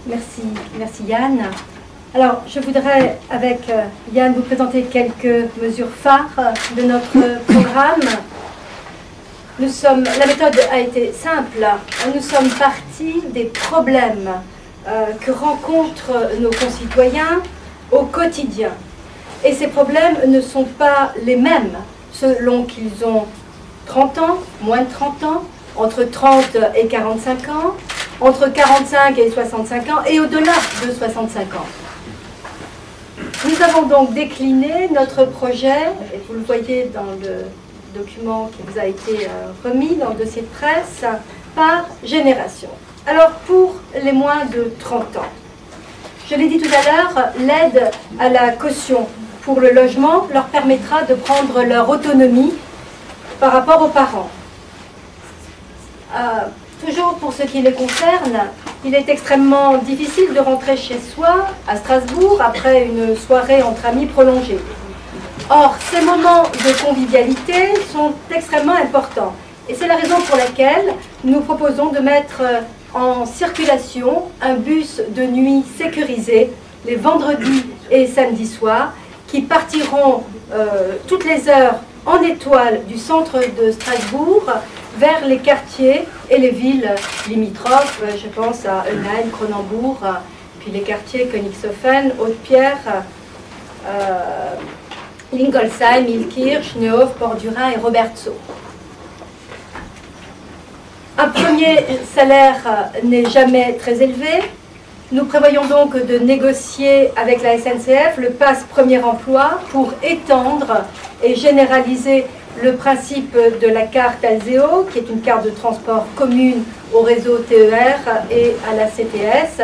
Merci Yann. Alors, je voudrais, avec Yann, vous présenter quelques mesures phares de notre programme. La méthode a été simple. Nous sommes partis des problèmes que rencontrent nos concitoyens au quotidien. Et ces problèmes ne sont pas les mêmes selon qu'ils ont 30 ans, moins de 30 ans, entre 30 et 45 ans, entre 45 et 65 ans et au-delà de 65 ans. Nous avons donc décliné notre projet, et vous le voyez dans le document qui vous a été remis dans le dossier de presse, par génération. Alors pour les moins de 30 ans, je l'ai dit tout à l'heure, l'aide à la caution pour le logement leur permettra de prendre leur autonomie par rapport aux parents. Toujours pour ce qui les concerne, il est extrêmement difficile de rentrer chez soi à Strasbourg après une soirée entre amis prolongée. Or, ces moments de convivialité sont extrêmement importants. Et c'est la raison pour laquelle nous proposons de mettre en circulation un bus de nuit sécurisé les vendredis et samedis soirs qui partiront toutes les heures en étoile du centre de Strasbourg vers les quartiers et les villes limitrophes. Je pense à Eunheim, Cronenbourg, puis les quartiers Königshofen, Haute-Pierre, Lingolsheim, Ilkirch, Neuhof, Port-du-Rhin et Robertsau. Un premier salaire n'est jamais très élevé. Nous prévoyons donc de négocier avec la SNCF le pass premier emploi pour étendre et généraliser le principe de la carte Alseo, qui est une carte de transport commune au réseau TER et à la CTS.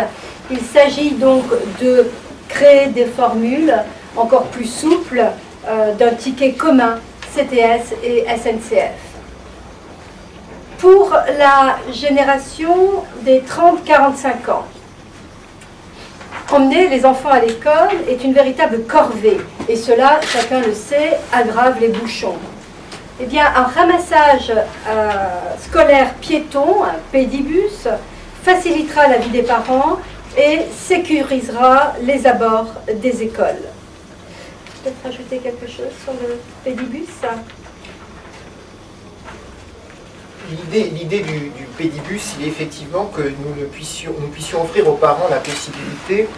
Il s'agit donc de créer des formules encore plus souples d'un ticket commun CTS et SNCF. Pour la génération des 30-45 ans, emmener les enfants à l'école est une véritable corvée, et cela, chacun le sait, aggrave les bouchons. Eh bien, un ramassage scolaire piéton, un pédibus, facilitera la vie des parents et sécurisera les abords des écoles. Peut-être ajouter quelque chose sur le pédibus? L'idée du pédibus, il est effectivement que nous puissions offrir aux parents la possibilité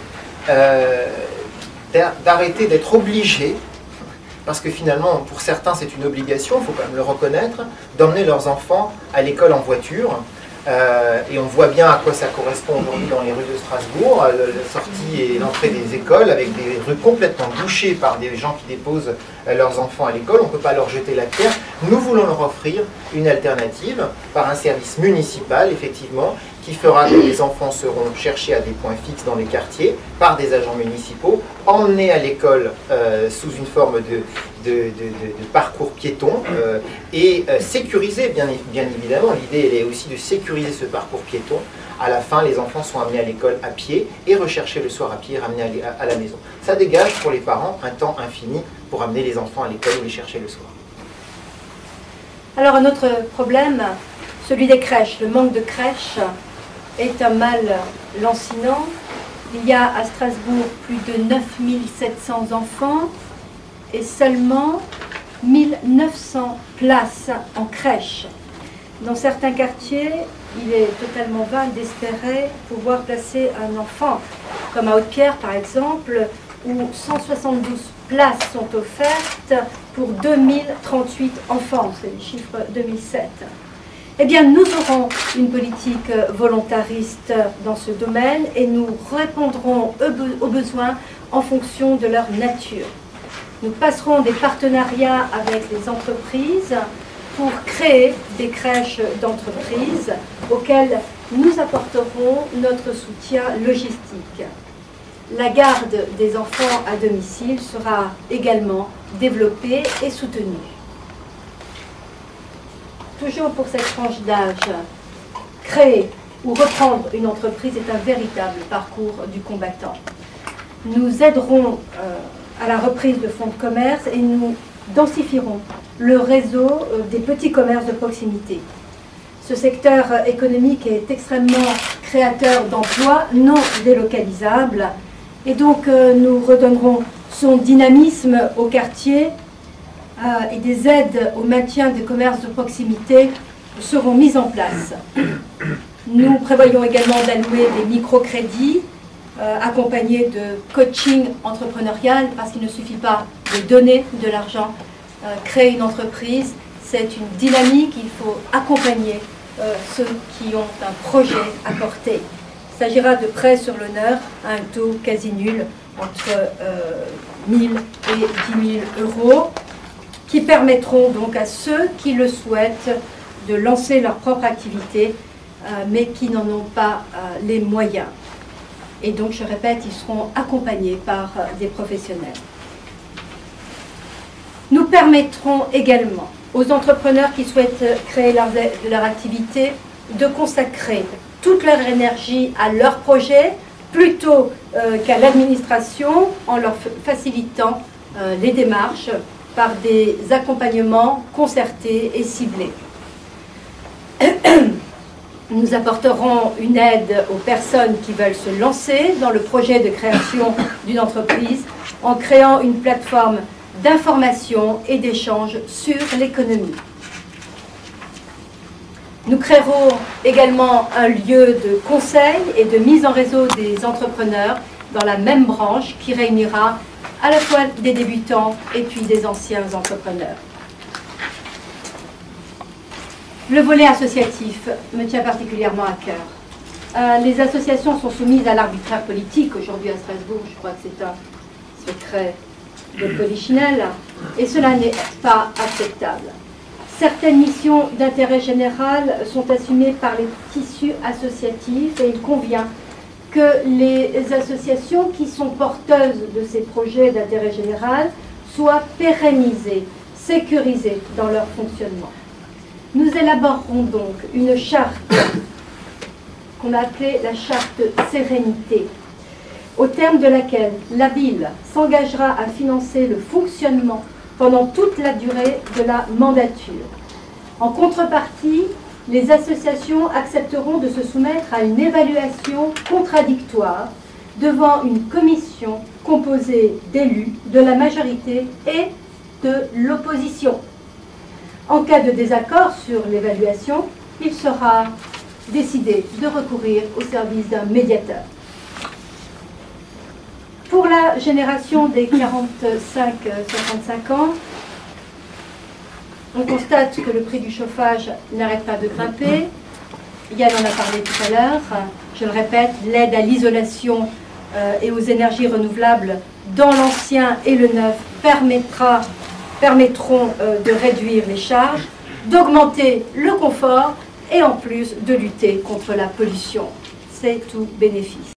d'arrêter d'être obligés, parce que finalement, pour certains, c'est une obligation, il faut quand même le reconnaître, d'emmener leurs enfants à l'école en voiture. Et on voit bien à quoi ça correspond aujourd'hui dans les rues de Strasbourg, la sortie et l'entrée des écoles, avec des rues complètement bouchées par des gens qui déposent leurs enfants à l'école. On ne peut pas leur jeter la pierre. Nous voulons leur offrir une alternative par un service municipal, effectivement, qui fera que les enfants seront cherchés à des points fixes dans les quartiers par des agents municipaux, emmenés à l'école sous une forme de parcours piéton et sécurisés, bien évidemment. L'idée, elle est aussi de sécuriser ce parcours piéton. À la fin, les enfants sont amenés à l'école à pied et recherchés le soir à pied et ramenés à la maison. Ça dégage pour les parents un temps infini pour amener les enfants à l'école ou les chercher le soir. Alors, un autre problème, celui des crèches. Le manque de crèches est un mal lancinant. Il y a à Strasbourg plus de 9700 enfants et seulement 1900 places en crèche. Dans certains quartiers, il est totalement vain d'espérer pouvoir placer un enfant, comme à Haute-Pierre par exemple, où 172 places sont offertes pour 2038 enfants, c'est les chiffres 2007. Eh bien, nous aurons une politique volontariste dans ce domaine et nous répondrons aux besoins en fonction de leur nature. Nous passerons des partenariats avec les entreprises pour créer des crèches d'entreprise auxquelles nous apporterons notre soutien logistique. La garde des enfants à domicile sera également développée et soutenue. Toujours pour cette tranche d'âge, créer ou reprendre une entreprise est un véritable parcours du combattant. Nous aiderons à la reprise de fonds de commerce et nous densifierons le réseau des petits commerces de proximité. Ce secteur économique est extrêmement créateur d'emplois non délocalisables. Et donc nous redonnerons son dynamisme au quartier et des aides au maintien des commerces de proximité seront mises en place. Nous prévoyons également d'allouer des microcrédits accompagnés de coaching entrepreneurial, parce qu'il ne suffit pas de donner de l'argent. Créer une entreprise, c'est une dynamique, il faut accompagner ceux qui ont un projet à porter. Il s'agira de prêts sur l'honneur à un taux quasi nul, entre 1 000 et 10 000 euros, qui permettront donc à ceux qui le souhaitent de lancer leur propre activité, mais qui n'en ont pas les moyens. Et donc, je répète, ils seront accompagnés par des professionnels. Nous permettrons également aux entrepreneurs qui souhaitent créer leur activité de consacrer toute leur énergie à leur projet plutôt qu'à l'administration, en leur facilitant les démarches par des accompagnements concertés et ciblés. Nous apporterons une aide aux personnes qui veulent se lancer dans le projet de création d'une entreprise en créant une plateforme d'information et d'échange sur l'économie. Nous créerons également un lieu de conseil et de mise en réseau des entrepreneurs dans la même branche qui réunira à la fois des débutants et puis des anciens entrepreneurs. Le volet associatif me tient particulièrement à cœur. Les associations sont soumises à l'arbitraire politique aujourd'hui à Strasbourg. Je crois que c'est un secret de polichinelle et cela n'est pas acceptable. Certaines missions d'intérêt général sont assumées par les tissus associatifs et il convient que les associations qui sont porteuses de ces projets d'intérêt général soient pérennisées, sécurisées dans leur fonctionnement. Nous élaborerons donc une charte qu'on a appelée la charte sérénité, au terme de laquelle la ville s'engagera à financer le fonctionnement pendant toute la durée de la mandature. En contrepartie, les associations accepteront de se soumettre à une évaluation contradictoire devant une commission composée d'élus de la majorité et de l'opposition. En cas de désaccord sur l'évaluation, il sera décidé de recourir au service d'un médiateur. Pour la génération des 45-65 ans, on constate que le prix du chauffage n'arrête pas de grimper. Yann en a parlé tout à l'heure. Je le répète, l'aide à l'isolation et aux énergies renouvelables dans l'ancien et le neuf permettront de réduire les charges, d'augmenter le confort et en plus de lutter contre la pollution. C'est tout bénéfice.